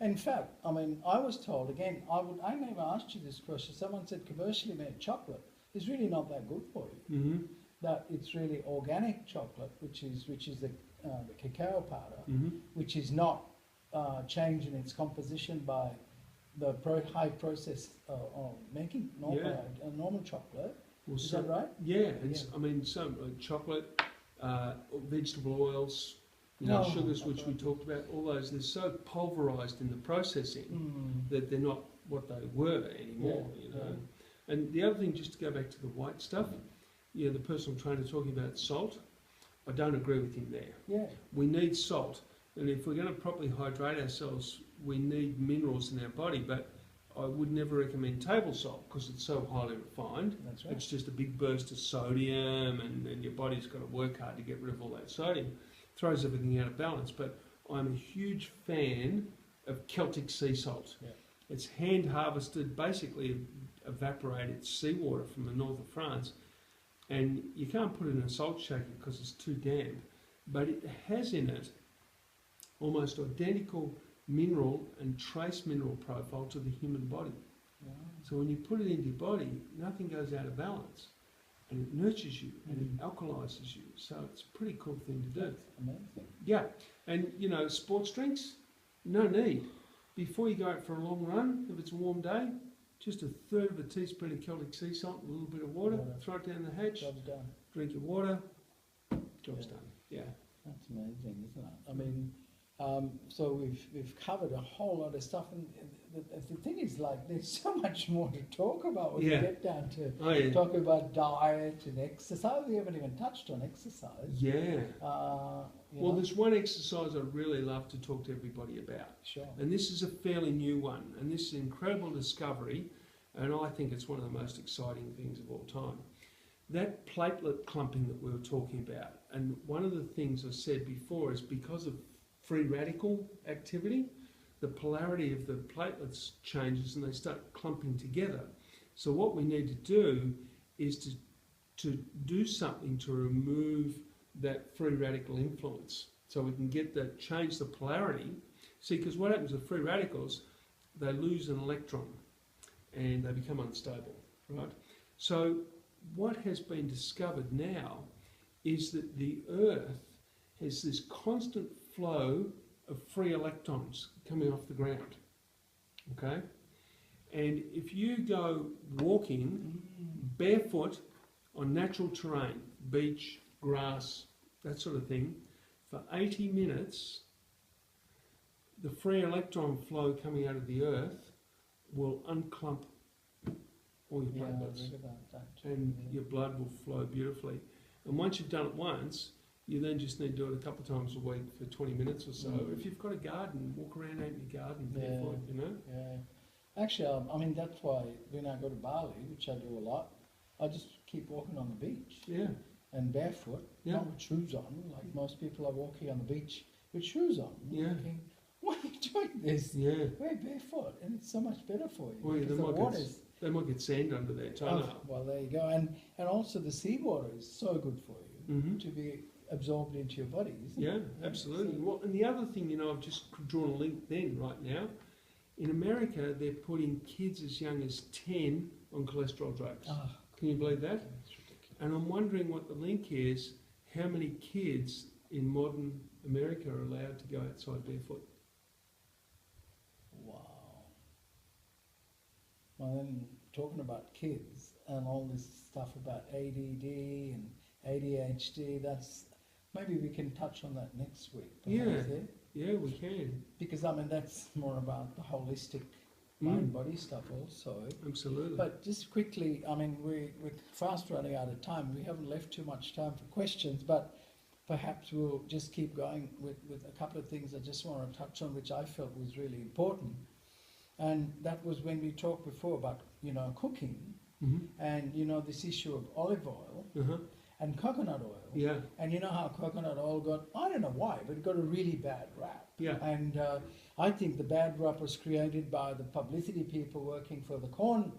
In fact, I mean, I was told, again, I never asked you this question, someone said commercially made chocolate is really not that good for you. that it's really organic chocolate, which is the cacao powder, Mm-hmm. which is not changed in its composition by the high process of making normal chocolate. Well, Is that right? Yeah, and Yeah. I mean, some chocolate, vegetable oils, you know, Oh, sugars, which we okay. talked about, all those, they're so pulverised in the processing Mm. that they're not what they were anymore, Yeah, you know. And the other thing, just to go back to the white stuff, you know, the personal trainer talking about salt, I don't agree with him there. Yeah. We need salt, and if we're going to properly hydrate ourselves, we need minerals in our body, but I would never recommend table salt because it's so highly refined. That's right. It's just a big burst of sodium, and your body's got to work hard to get rid of all that sodium. Throws everything out of balance. But I'm a huge fan of Celtic sea salt. Yeah. It's hand harvested, basically evaporated seawater from the north of France, and you can't put it in a salt shaker because it's too damp. But it has in it almost identical mineral and trace mineral profile to the human body. Yeah. So when you put it into your body, nothing goes out of balance, and it nurtures you and it alkalizes you. So it's a pretty cool thing to do. That's amazing. Yeah, and you know, sports drinks, no need. Before you go out for a long run, if it's a warm day, just a third of a teaspoon of Celtic sea salt, a little bit of water, throw it down the hatch, Job's done. drink your water, job's Yeah. done. Yeah. That's amazing, isn't it? I mean, so we've covered a whole lot of stuff, and the thing is, like, there's so much more to talk about when Yeah. we get down to Oh yeah. talking about diet and exercise. We haven't even touched on exercise. Yeah. You Well, know? there's one exercise I really love to talk to everybody about. Sure. And this is a fairly new one, and this is an incredible discovery, and I think it's one of the most exciting things of all time. That platelet clumping that we were talking about, and one of the things I said before is because of free radical activity, the polarity of the platelets changes and they start clumping together. So what we need to do is to do something to remove that free radical influence, so we can get that, change the polarity. See, because what happens with free radicals, they lose an electron and they become unstable, right? So what has been discovered now is that the Earth has this constant flow of free electrons coming off the ground, okay? And if you go walking barefoot on natural terrain, beach, grass, that sort of thing, for 80 minutes, the free electron flow coming out of the Earth will unclump all your Yeah, I platelets, read about that. and Yeah. your blood will flow beautifully. And once you've done it once, you then just need to do it a couple of times a week for 20 minutes or so. Mm. If you've got a garden, walk around out in your garden Yeah. barefoot, you know? Yeah. Actually, I mean, that's why when I go to Bali, which I do a lot, I just keep walking on the beach Yeah, and barefoot, Yeah. not with shoes on, like most people are walking on the beach with shoes on. I'm Yeah. thinking, why are you doing this? yeah. We're barefoot, and it's so much better for you. Well, yeah, because they the might water's they might get sand under their toe. oh, well, there you go, and also the seawater is so good for you Mm-hmm. to be absorbed into your body, isn't Yeah, it? absolutely. So- Well, and the other thing, you know, I've just drawn a link then, right now. In America, they're putting kids as young as 10 on cholesterol drugs. Ah, Can you believe that? that's ridiculous. And I'm wondering what the link is, how many kids in modern America are allowed to go outside barefoot? Wow. Well, then talking about kids and all this stuff about ADD and ADHD, that's maybe we can touch on that next week. perhaps, Yeah. Yeah, we can. Because I mean that's more about the holistic Mm. mind-body stuff also. Absolutely. But just quickly, I mean we're fast running out of time. We haven't left too much time for questions, but perhaps we'll just keep going with a couple of things I just want to touch on, which I felt was really important. And that was when we talked before about, you know, cooking Mm-hmm. and, you know, this issue of olive oil Uh-huh. and coconut oil. Yeah, And you know how coconut oil got, I don't know why, but it got a really bad rap. yeah, And I think the bad rap was created by the publicity people working for the corn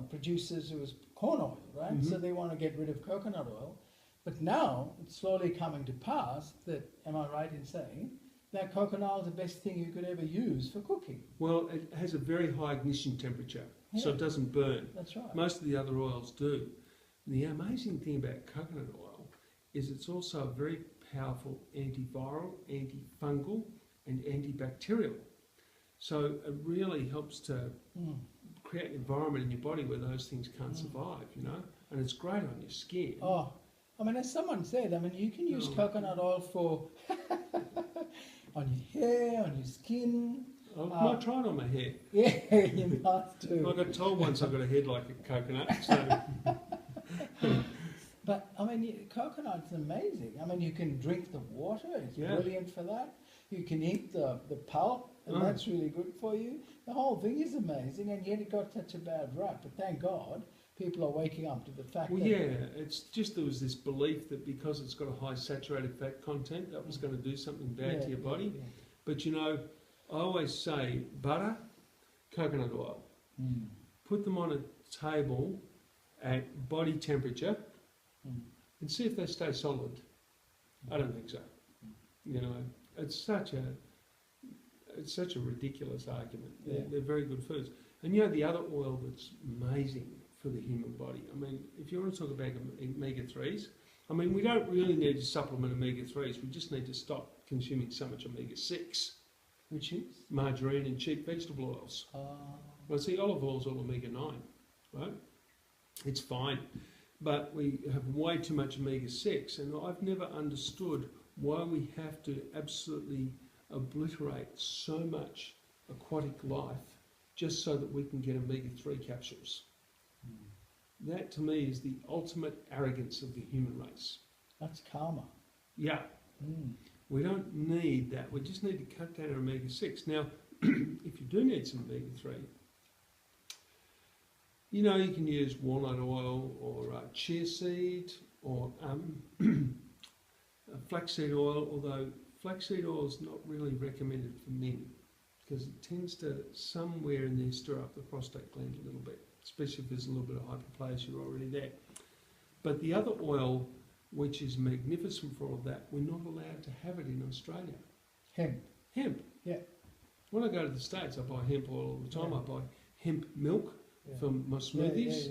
producers, who was corn oil, right? Mhm. So they want to get rid of coconut oil. But now it's slowly coming to pass that, am I right in saying, that coconut oil is the best thing you could ever use for cooking? Well, it has a very high ignition temperature, so Yeah. it doesn't burn. That's right. Most of the other oils do. The amazing thing about coconut oil is it's also a very powerful antiviral, antifungal, and antibacterial. So it really helps to create an environment in your body where those things can't survive, you know? And it's great on your skin. Oh, I mean, as someone said, I mean, you can use coconut oil for on your hair, on your skin. I might try it on my hair. Yeah, you must too. I got told once I've got a head like a coconut. So. But, I mean, coconut's amazing. I mean, you can drink the water, it's brilliant for that. You can eat the pulp, and that's really good for you. The whole thing is amazing, and yet it got such a bad rap. But thank God, people are waking up to the fact that... Well, yeah, it's just there was this belief that because it's got a high saturated fat content, that was going to do something bad to your body. Yeah. But, you know, I always say butter, coconut oil. Put them on a table at body temperature and see if they stay solid. I don't think so. You know, it's such a ridiculous argument. They're very good foods. And you know the other oil that's amazing for the human body. I mean, if you want to talk about omega-3s, I mean, we don't really need to supplement omega-3s. We just need to stop consuming so much omega-6, Which is? margarine and cheap vegetable oils. Well, see, olive oil is all omega-9, right? It's fine. But we have way too much omega-6, and I've never understood why we have to absolutely obliterate so much aquatic life just so that we can get omega-3 capsules. That, to me, is the ultimate arrogance of the human race. That's karma. Yeah. We don't need that. We just need to cut down our omega-6. Now, if you do need some omega-3, you know, you can use walnut oil or chia seed or flaxseed oil, although flaxseed oil is not really recommended for men because it tends to somewhere in there stir up the prostate gland a little bit, especially if there's a little bit of hyperplasia already there. But the other oil, which is magnificent for all of that, we're not allowed to have it in Australia. Hemp. Hemp. Yeah. When I go to the States, I buy hemp oil all the time. I buy hemp milk for my smoothies.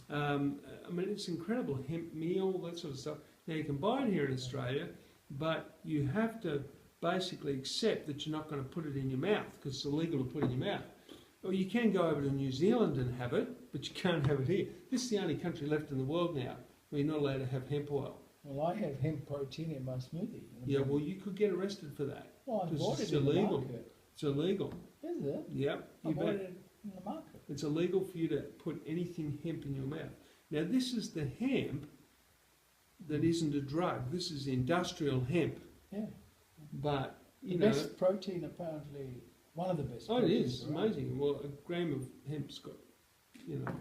I mean, it's incredible. Hemp meal, that sort of stuff. Now, you can buy it here in Australia, but you have to basically accept that you're not going to put it in your mouth because it's illegal to put it in your mouth. Or you can go over to New Zealand and have it, but you can't have it here. This is the only country left in the world now where you're not allowed to have hemp oil. Well, I have hemp protein in my smoothie. Yeah, well, you could get arrested for that. Well, I bought it's it in the illegal. market. It's illegal. Is it? Yep. I bought it in the market. It's illegal for you to put anything hemp in your mouth. Now, this is the hemp that isn't a drug. This is industrial hemp. Yeah. But, The best protein, apparently, one of the best. Oh, it is. Right? Amazing. Well, a gram of hemp's got, you know,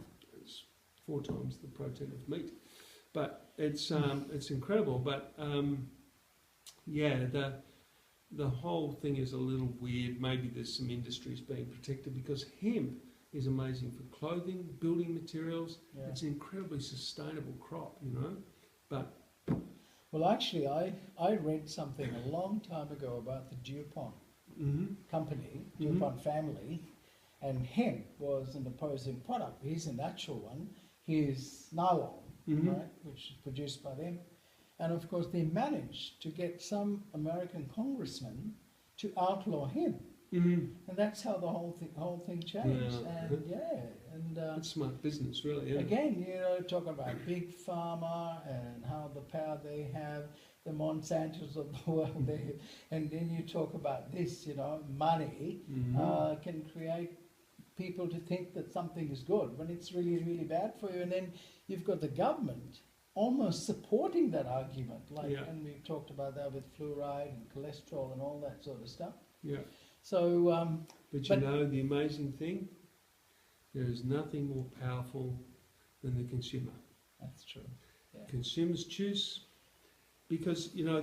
it's 4 times the protein of meat. But it's incredible. But, yeah, the whole thing is a little weird. Maybe there's some industries being protected because hemp is amazing for clothing, building materials. Yeah. It's an incredibly sustainable crop, you know. But well, actually, I read something a long time ago about the DuPont company, DuPont family, and hemp was an opposing product. Here's a natural one. Here's nylon, right, which is produced by them. And of course, they managed to get some American congressman to outlaw hemp. And that's how the whole thing changed. It's smart business, really. Yeah. Again, you know, talk about big pharma and how the power they have, the Monsantos of the world, and then you talk about this, you know, money can create people to think that something is good when it's really, really bad for you. And then you've got the government almost supporting that argument, and we've talked about that with fluoride and cholesterol and all that sort of stuff. Yeah. So, but you know, the amazing thing, there is nothing more powerful than the consumer. That's true. Yeah. Consumers choose because, you know,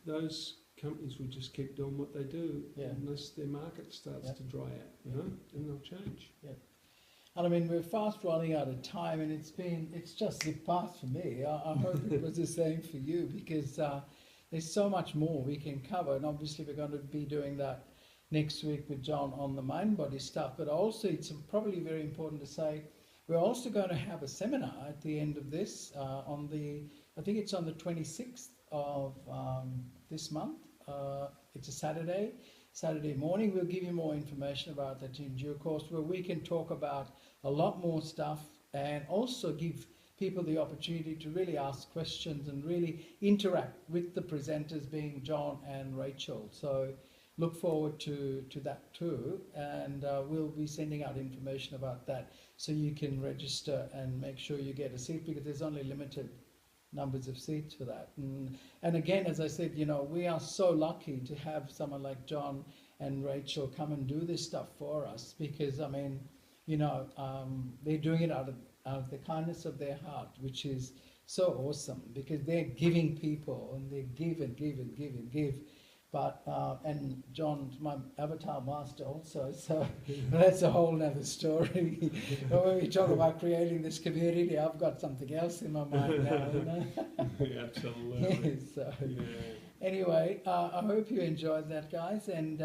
those companies will just keep doing what they do unless their market starts to dry out, you know, and they'll change. Yeah. And I mean, we're fast running out of time, and it's just zipped past for me. I hope it was the same for you because there's so much more we can cover, and obviously we're going to be doing that next week with John on the mind body stuff. But also, it's probably very important to say We're also going to have a seminar at the end of this I think it's on the 26th of this month. It's a Saturday morning. We'll give you more information about that in due course, where we can talk about a lot more stuff and also give people the opportunity to really ask questions and really interact with the presenters, being John and Rachel. So look forward to that too, and we'll be sending out information about that so you can register and make sure you get a seat, because there's only limited numbers of seats for that. And again, as I said, you know, we are so lucky to have someone like John and Rachel come and do this stuff for us, because I mean, you know, they're doing it out of the kindness of their heart, which is so awesome, because they're giving people and they give and give and give and give. But and John's my avatar master also, so that's a whole nother story. But when we talk about creating this community, I've got something else in my mind now, you know. Yeah, absolutely. So Yeah. anyway, I hope you enjoyed that, guys, and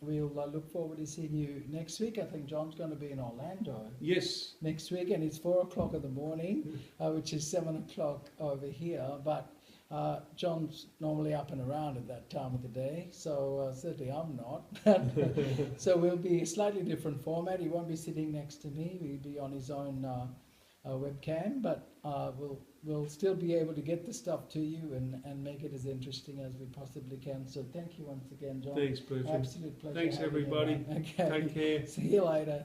we'll look forward to seeing you next week. I think John's going to be in Orlando Yes. next week, and it's 4:00 in the morning, which is 7:00 over here. But John's normally up and around at that time of the day, so certainly I'm not. So we'll be a slightly different format. He won't be sitting next to me. He'll be on his own webcam, but we'll still be able to get the stuff to you and make it as interesting as we possibly can. So thank you once again, John. Thanks, Bertram. Absolute pleasure. Thanks, having you everybody. around. Okay. Take care. See you later.